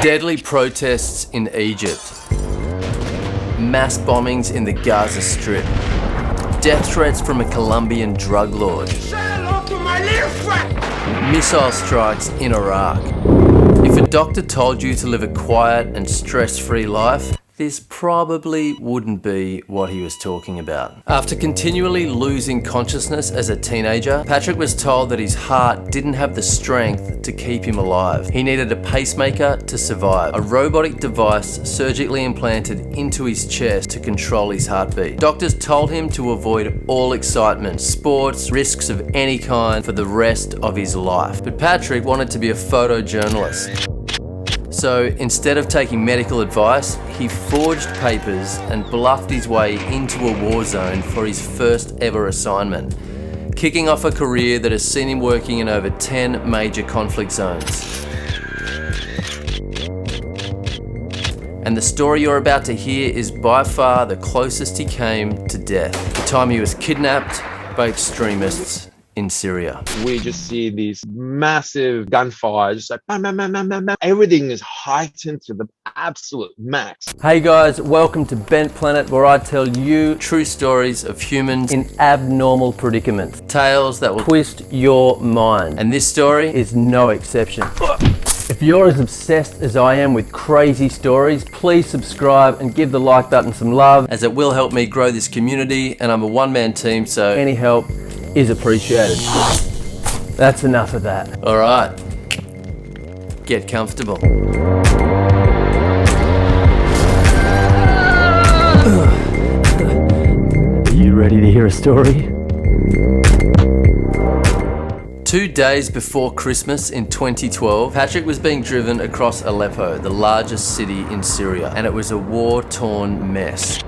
Deadly protests in Egypt. Mass bombings in the Gaza Strip. Death threats from a Colombian drug lord. Missile strikes in Iraq. If a doctor told you to live a quiet and stress-free life, this probably wouldn't be what he was talking about. After continually losing consciousness as a teenager, Patrick was told that his heart didn't have the strength to keep him alive. He needed a pacemaker to survive, a robotic device surgically implanted into his chest to control his heartbeat. Doctors told him to avoid all excitement, sports, risks of any kind for the rest of his life. But Patrick wanted to be a photojournalist. So instead of taking medical advice, he forged papers and bluffed his way into a war zone for his first ever assignment, kicking off a career that has seen him working in over 10 major conflict zones. And the story you're about to hear is by far the closest he came to death. The time he was kidnapped by extremists in Syria. We just see these massive gunfire, just like bam, bam, bam, bam, bam, bam. Everything is heightened to the absolute max. Hey guys, welcome to Bent Planet, where I tell you true stories of humans in abnormal predicaments. Tales that will twist your mind. And this story is no exception. If you're as obsessed as I am with crazy stories, please subscribe and give the like button some love, as it will help me grow this community, and I'm a one-man team, so any help is appreciated. That's enough of that. All right, get comfortable. Are you ready to hear a story? 2 days before Christmas in 2012, Patrick was being driven across Aleppo, the largest city in Syria, and it was a war-torn mess.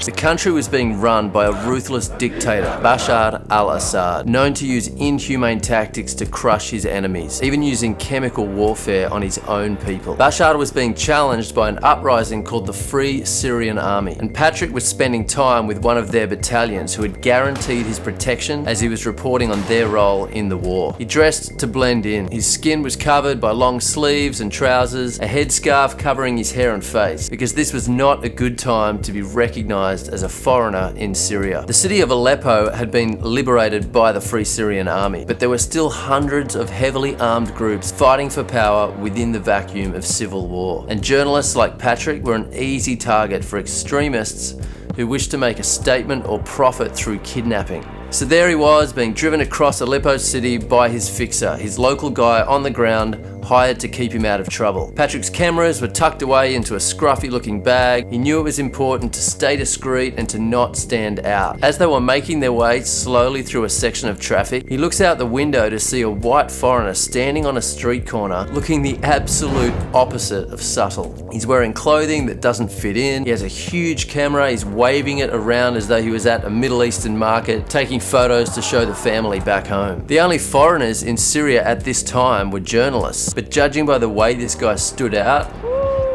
The country was being run by a ruthless dictator, Bashar al-Assad, known to use inhumane tactics to crush his enemies, even using chemical warfare on his own people. Bashar was being challenged by an uprising called the Free Syrian Army, and Patrick was spending time with one of their battalions who had guaranteed his protection as he was reporting on their role in the war. He dressed to blend in. His skin was covered by long sleeves and trousers, a headscarf covering his hair and face, because this was not a good time to be recognized as a foreigner in Syria. The city of Aleppo had been liberated by the Free Syrian Army, but there were still hundreds of heavily armed groups fighting for power within the vacuum of civil war. And journalists like Patrick were an easy target for extremists who wished to make a statement or profit through kidnapping. So there he was, being driven across Aleppo city by his fixer, his local guy on the ground, hired to keep him out of trouble. Patrick's cameras were tucked away into a scruffy looking bag. He knew it was important to stay discreet and to not stand out. As they were making their way slowly through a section of traffic, he looks out the window to see a white foreigner standing on a street corner, looking the absolute opposite of subtle. He's wearing clothing that doesn't fit in. He has a huge camera. He's waving it around as though he was at a Middle Eastern market, taking photos to show the family back home. The only foreigners in Syria at this time were journalists, but judging by the way this guy stood out,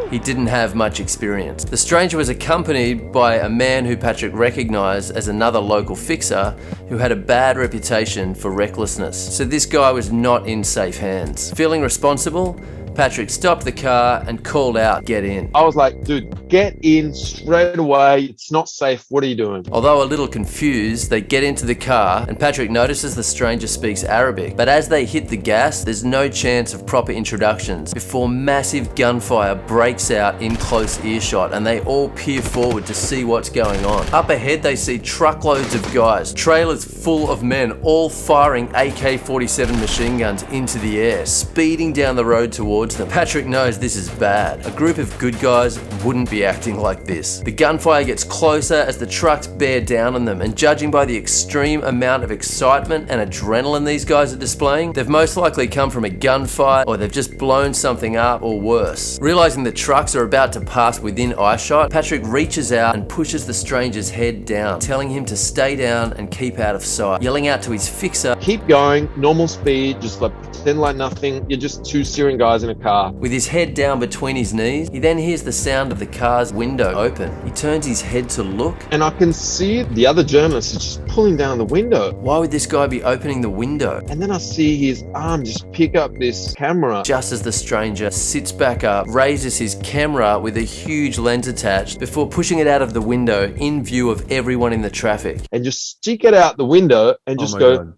he didn't have much experience. The stranger was accompanied by a man who Patrick recognized as another local fixer who had a bad reputation for recklessness. So this guy was not in safe hands. Feeling responsible, Patrick stopped the car and called out, "Get in." I was like, dude, get in straight away. It's not safe. What are you doing? Although a little confused, they get into the car and Patrick notices the stranger speaks Arabic. But as they hit the gas, there's no chance of proper introductions before massive gunfire breaks out in close earshot and they all peer forward to see what's going on. Up ahead, they see truckloads of guys, trailers full of men, all firing AK-47 machine guns into the air, speeding down the road towards them. Patrick knows this is bad. A group of good guys wouldn't be acting like this. The gunfire gets closer as the trucks bear down on them, and judging by the extreme amount of excitement and adrenaline these guys are displaying, they've most likely come from a gunfight or they've just blown something up or worse. Realizing the trucks are about to pass within eyeshot, Patrick reaches out and pushes the stranger's head down, telling him to stay down and keep out of sight, yelling out to his fixer, Keep going, normal speed, just like pretend like nothing. You're just two Syrian guys in a car. With his head down between his knees, he then hears the sound of the car's window open. He turns his head to look. And I can see the other journalist is just pulling down the window. Why would this guy be opening the window? And then I see his arm just pick up this camera. Just as the stranger sits back up, raises his camera with a huge lens attached before pushing it out of the window in view of everyone in the traffic. And just stick it out the window and just go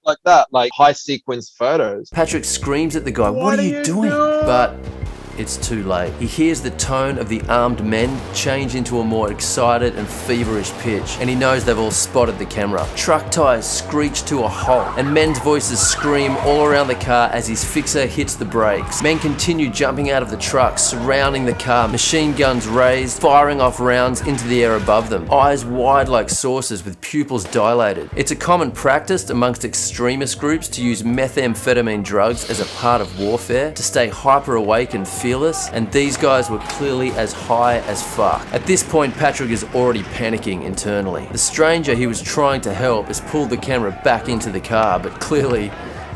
like that, like high sequence photos. Patrick screams at the guy, "What are you doing?" But it's too late. He hears the tone of the armed men change into a more excited and feverish pitch, and he knows they've all spotted the camera. Truck tires screech to a halt, and men's voices scream all around the car as his fixer hits the brakes. Men continue jumping out of the truck, surrounding the car, machine guns raised, firing off rounds into the air above them, eyes wide like saucers with pupils dilated. It's a common practice amongst extremist groups to use methamphetamine drugs as a part of warfare, to stay hyper awake and fearless, and these guys were clearly as high as fuck. At this point, Patrick is already panicking internally. The stranger he was trying to help has pulled the camera back into the car, but clearly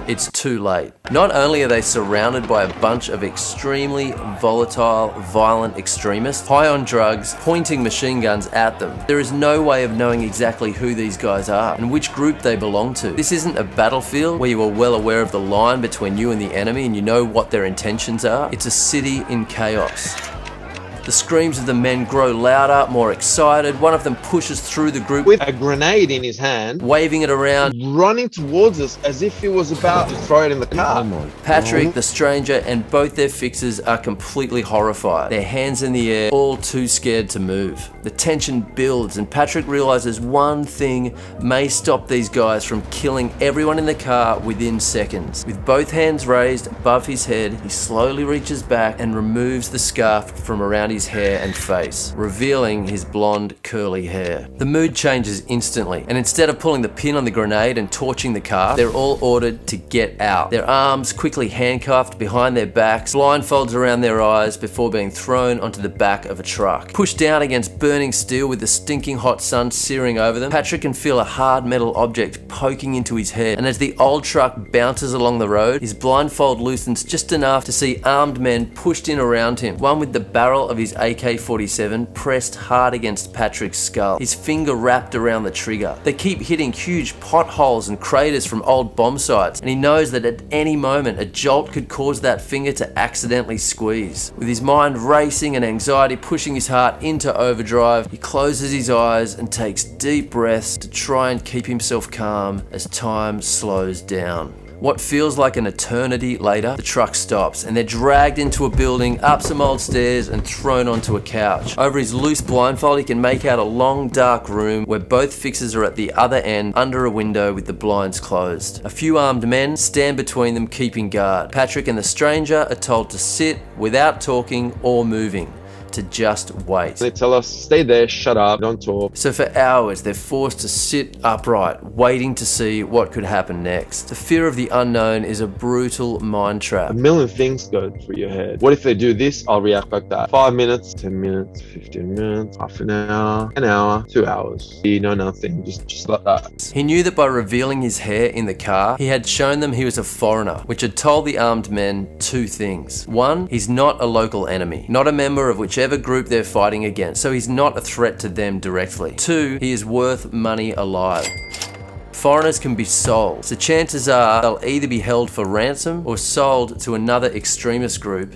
it's too late. Not only are they surrounded by a bunch of extremely volatile, violent extremists, high on drugs, pointing machine guns at them, there is no way of knowing exactly who these guys are and which group they belong to. This isn't a battlefield where you are well aware of the line between you and the enemy and you know what their intentions are. It's a city in chaos. The screams of the men grow louder, more excited. One of them pushes through the group with a grenade in his hand, waving it around, running towards us as if he was about to throw it in the car. Patrick, the stranger, and both their fixers are completely horrified. Their hands in the air, all too scared to move. The tension builds, and Patrick realizes one thing may stop these guys from killing everyone in the car within seconds. With both hands raised above his head, he slowly reaches back and removes the scarf from around his hair and face, revealing his blonde, curly hair. The mood changes instantly, and instead of pulling the pin on the grenade and torching the car, they're all ordered to get out. Their arms quickly handcuffed behind their backs, blindfolds around their eyes before being thrown onto the back of a truck. Pushed down against burning steel with the stinking hot sun searing over them, Patrick can feel a hard metal object poking into his head, and as the old truck bounces along the road, his blindfold loosens just enough to see armed men pushed in around him, one with the barrel of his AK-47 pressed hard against Patrick's skull, his finger wrapped around the trigger. They keep hitting huge potholes and craters from old bomb sites, and he knows that at any moment a jolt could cause that finger to accidentally squeeze. With his mind racing and anxiety pushing his heart into overdrive, he closes his eyes and takes deep breaths to try and keep himself calm as time slows down. What feels like an eternity later, the truck stops and they're dragged into a building, up some old stairs and thrown onto a couch. Over his loose blindfold, he can make out a long dark room where both fixers are at the other end, under a window with the blinds closed. A few armed men stand between them, keeping guard. Patrick and the stranger are told to sit without talking or moving, to just wait. They tell us, stay there, shut up, don't talk. So for hours, they're forced to sit upright, waiting to see what could happen next. The fear of the unknown is a brutal mind trap. A million things go through your head. What if they do this? I'll react like that. 5 minutes, 10 minutes, 15 minutes, half an hour, 2 hours. You know nothing, just like that. He knew that by revealing his hair in the car, he had shown them he was a foreigner, which had told the armed men two things. One, he's not a local enemy, not a member of whichever group they're fighting against, so he's not a threat to them directly. Two, he is worth money alive. Foreigners can be sold, so chances are they'll either be held for ransom or sold to another extremist group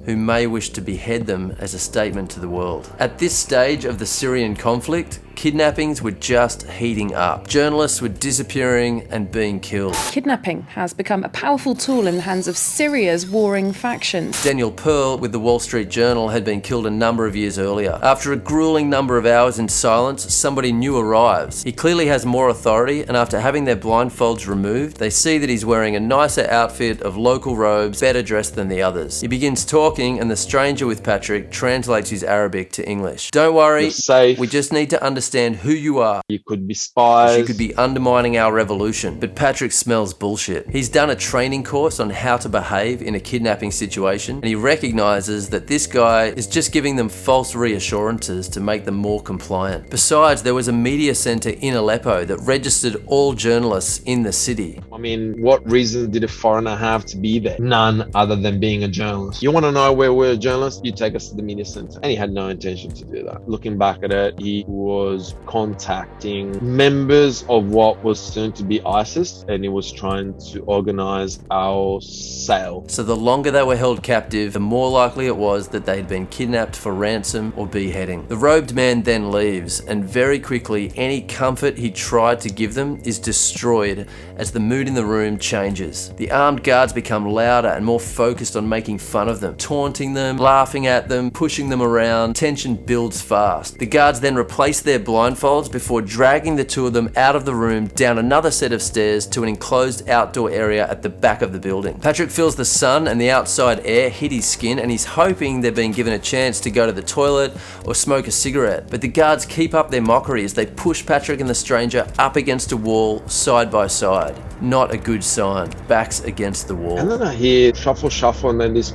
who may wish to behead them as a statement to the world. At this stage of the Syrian conflict, kidnappings were just heating up. Journalists were disappearing and being killed. Kidnapping has become a powerful tool in the hands of Syria's warring factions. Daniel Pearl with the Wall Street Journal had been killed a number of years earlier. After a grueling number of hours in silence, somebody new arrives. He clearly has more authority, and after having their blindfolds removed, they see that he's wearing a nicer outfit of local robes, better dressed than the others. He begins talking, and the stranger with Patrick translates his Arabic to English. Don't worry, You're safe. we just need to understand understand who you are. You could be spies. You could be undermining our revolution. But Patrick smells bullshit. He's done a training course on how to behave in a kidnapping situation, and he recognizes that this guy is just giving them false reassurances to make them more compliant. Besides, there was a media center in Aleppo that registered all journalists in the city. I mean, what reason did a foreigner have to be there? None other than being a journalist. You want to know where we're a journalist? You take us to the media center. And he had no intention to do that. Looking back at it, he was contacting members of what was soon to be ISIS, and he was trying to organize our sale. So the longer they were held captive, the more likely it was that they had been kidnapped for ransom or beheading. The robed man then leaves, and very quickly any comfort he tried to give them is destroyed as the mood in the room changes. The armed guards become louder and more focused on making fun of them, taunting them, laughing at them, pushing them around. Tension builds fast. The guards then replace their blindfolds before dragging the two of them out of the room, down another set of stairs to an enclosed outdoor area at the back of the building. Patrick feels the sun and the outside air hit his skin, and he's hoping they're being given a chance to go to the toilet or smoke a cigarette. But the guards keep up their mockery as they push Patrick and the stranger up against a wall side by side. Not a good sign. Backs against the wall. And then I hear shuffle, and then this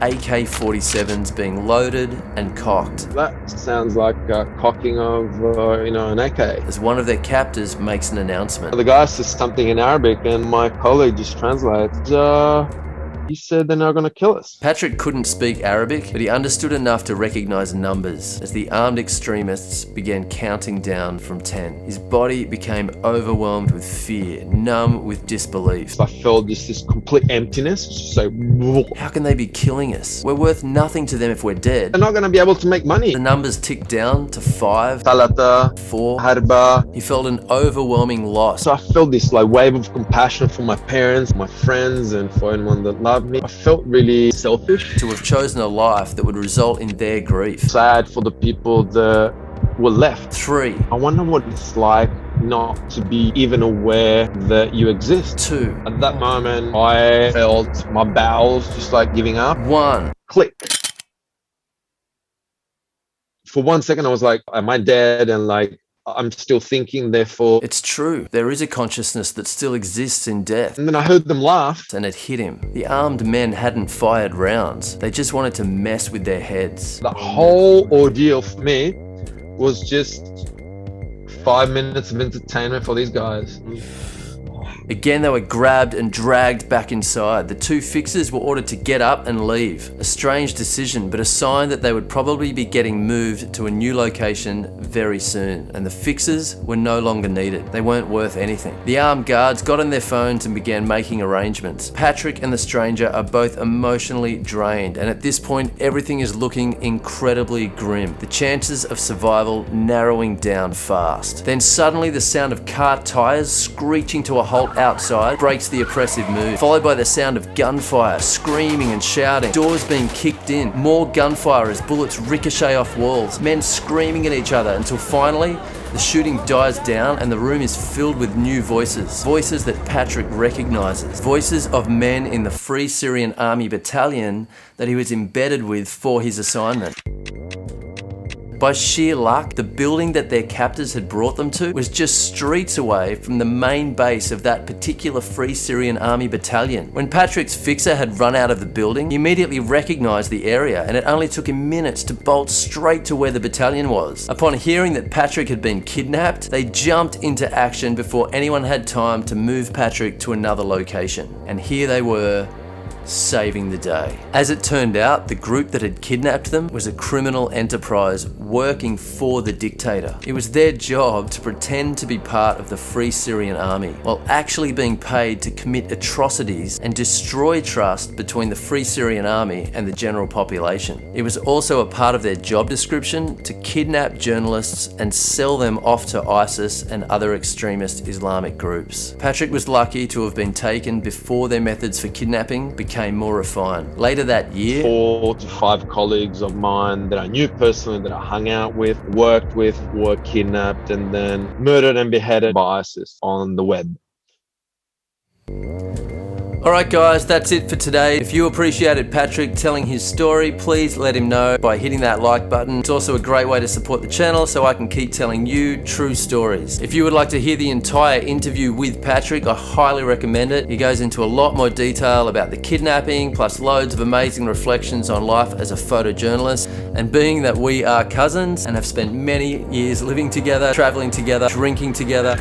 AK-47s being loaded and cocked. That sounds like a cocking of, an AK. As one of their captors makes an announcement. The guy says something in Arabic, and my colleague just translates. He said they're not going to kill us. Patrick couldn't speak Arabic, but he understood enough to recognize numbers as the armed extremists began counting down from 10. His body became overwhelmed with fear, numb with disbelief. I felt this complete emptiness. Just like, how can they be killing us? We're worth nothing to them if we're dead. They're not going to be able to make money. The numbers ticked down to 5, Talata, 4, Harba. He felt an overwhelming loss. So I felt this wave of compassion for my parents, my friends, and for anyone that loved me. I felt really selfish. To have chosen a life that would result in their grief. Sad for the people that were left. 3. I wonder what it's like not to be even aware that you exist. 2. At that moment, I felt my bowels just giving up. 1. Click. For 1 second, I was like, am I dead? And I'm still thinking, therefore. It's true. There is a consciousness that still exists in death. And then I heard them laugh. And it hit him. The armed men hadn't fired rounds. They just wanted to mess with their heads. The whole ordeal for me was just 5 minutes of entertainment for these guys. Again, they were grabbed and dragged back inside. The two fixers were ordered to get up and leave. A strange decision, but a sign that they would probably be getting moved to a new location very soon. And the fixers were no longer needed. They weren't worth anything. The armed guards got on their phones and began making arrangements. Patrick and the stranger are both emotionally drained, and at this point, everything is looking incredibly grim. The chances of survival narrowing down fast. Then suddenly the sound of car tires screeching to a halt outside breaks the oppressive mood, followed by the sound of gunfire, screaming and shouting, doors being kicked in, more gunfire as bullets ricochet off walls, men screaming at each other until finally the shooting dies down and the room is filled with new voices. Voices that Patrick recognizes. Voices of men in the Free Syrian Army battalion that he was embedded with for his assignment. By sheer luck, the building that their captors had brought them to was just streets away from the main base of that particular Free Syrian Army battalion. When Patrick's fixer had run out of the building, he immediately recognized the area, and it only took him minutes to bolt straight to where the battalion was. Upon hearing that Patrick had been kidnapped, they jumped into action before anyone had time to move Patrick to another location. And here they were, saving the day. As it turned out, the group that had kidnapped them was a criminal enterprise working for the dictator. It was their job to pretend to be part of the Free Syrian Army, while actually being paid to commit atrocities and destroy trust between the Free Syrian Army and the general population. It was also a part of their job description to kidnap journalists and sell them off to ISIS and other extremist Islamic groups. Patrick was lucky to have been taken before their methods for kidnapping became more refined. Later that year, 4 to 5 colleagues of mine that I knew personally, that I hung out with, worked with, were kidnapped and then murdered and beheaded by ISIS on the web. Alright guys, that's it for today. If you appreciated Patrick telling his story, please let him know by hitting that like button. It's also a great way to support the channel so I can keep telling you true stories. If you would like to hear the entire interview with Patrick, I highly recommend it. He goes into a lot more detail about the kidnapping, plus loads of amazing reflections on life as a photojournalist. And being that we are cousins and have spent many years living together, traveling together, drinking together,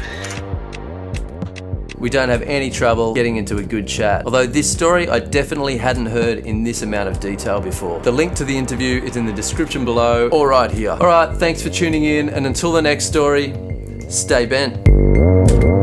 we don't have any trouble getting into a good chat. Although this story I definitely hadn't heard in this amount of detail before. The link to the interview is in the description below or right here. Alright, thanks for tuning in, and until the next story, stay bent.